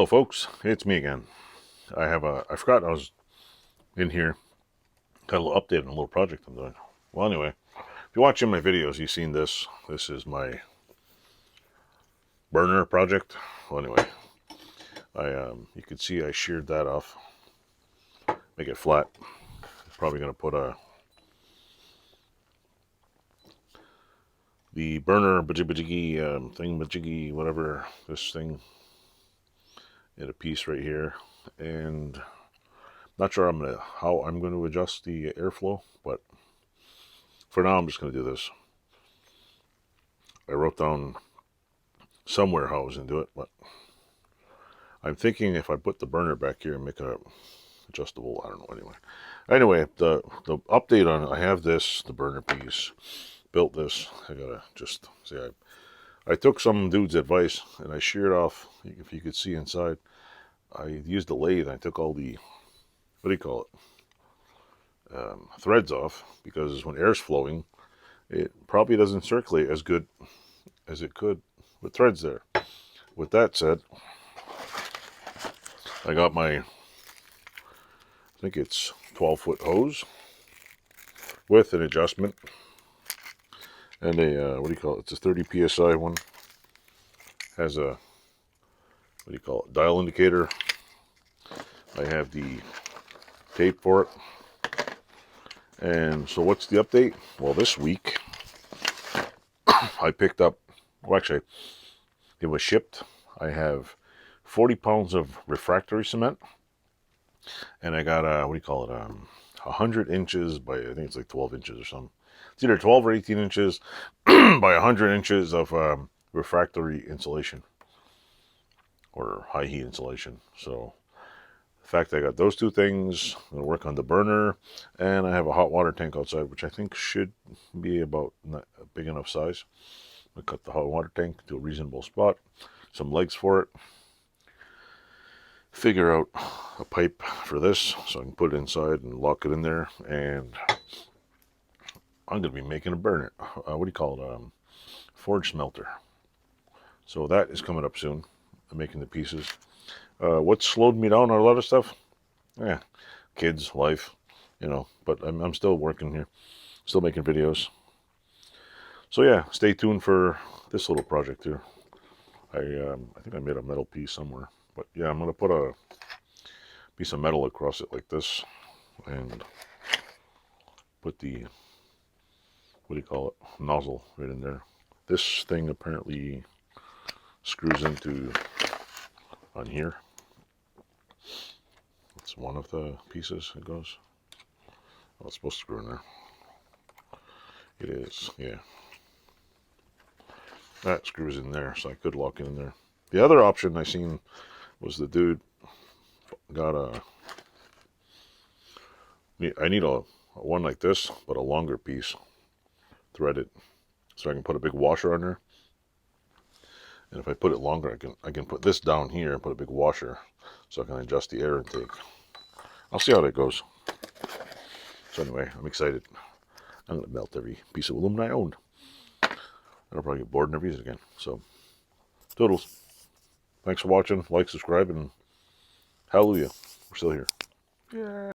Hello folks, it's me again. I forgot I was in here, got a little update on a little project I'm doing. Well anyway, if you're watching my videos, you've seen this. This is my burner project. Well anyway, you can see I sheared that off, make it flat. Probably gonna put the burner majiggy whatever, this thing in a piece right here, and not sure how I'm going to adjust the airflow, but for now I'm just going to do this. I wrote down somewhere how I was going to do it, but I'm thinking if I put the burner back here and make a adjustable, I don't know. Anyway, the update on it, I have this, the burner piece, built this. I gotta just see, I took some dude's advice and I sheared off, if you could see inside, I used a lathe and I took all the, what do you call it, threads off, because when air's flowing, it probably doesn't circulate as good as it could with threads there. With that said, I got my, I think it's 12-foot hose with an adjustment and a, what do you call it, it's a 30 psi one, has a, what do you call it, dial indicator. I have the tape for it. And so what's the update? Well, this week I picked up, well actually it was shipped. I have 40 pounds of refractory cement, and I got a, what do you call it, 100 inches by, I think it's like 12 inches or something. It's either 12 or 18 inches by 100 inches of refractory insulation or high heat insulation. So the fact I got those two things, I'm gonna work on the burner, and I have a hot water tank outside, which I think should be about a big enough size. I cut the hot water tank to a reasonable spot, some legs for it, figure out a pipe for this so I can put it inside and lock it in there, and I'm going to be making a burner, what do you call it, forge smelter. So that is coming up soon. I'm making the pieces. What slowed me down on a lot of stuff? Yeah, kids, life, you know, but I'm still working here, still making videos. So yeah, stay tuned for this little project here. I think I made a metal piece somewhere, but yeah, I'm going to put a piece of metal across it like this and put the, what do you call it, nozzle right in there. This thing apparently screws into on here. It's one of the pieces it goes. Oh, it's supposed to screw in there. It is, yeah. That screws in there, so I could lock it in there. The other option I seen was the dude got a, I need a one like this, but a longer piece, threaded, so I can put a big washer on there. And if I put it longer, I can put this down here and put a big washer, so I can adjust the air intake. I'll see how that goes. So anyway, I'm excited. I'm gonna melt every piece of aluminum I owned. I'll probably get bored and never use it again. So, toodles. Thanks for watching. Like, subscribe, and hallelujah. We're still here. Yeah.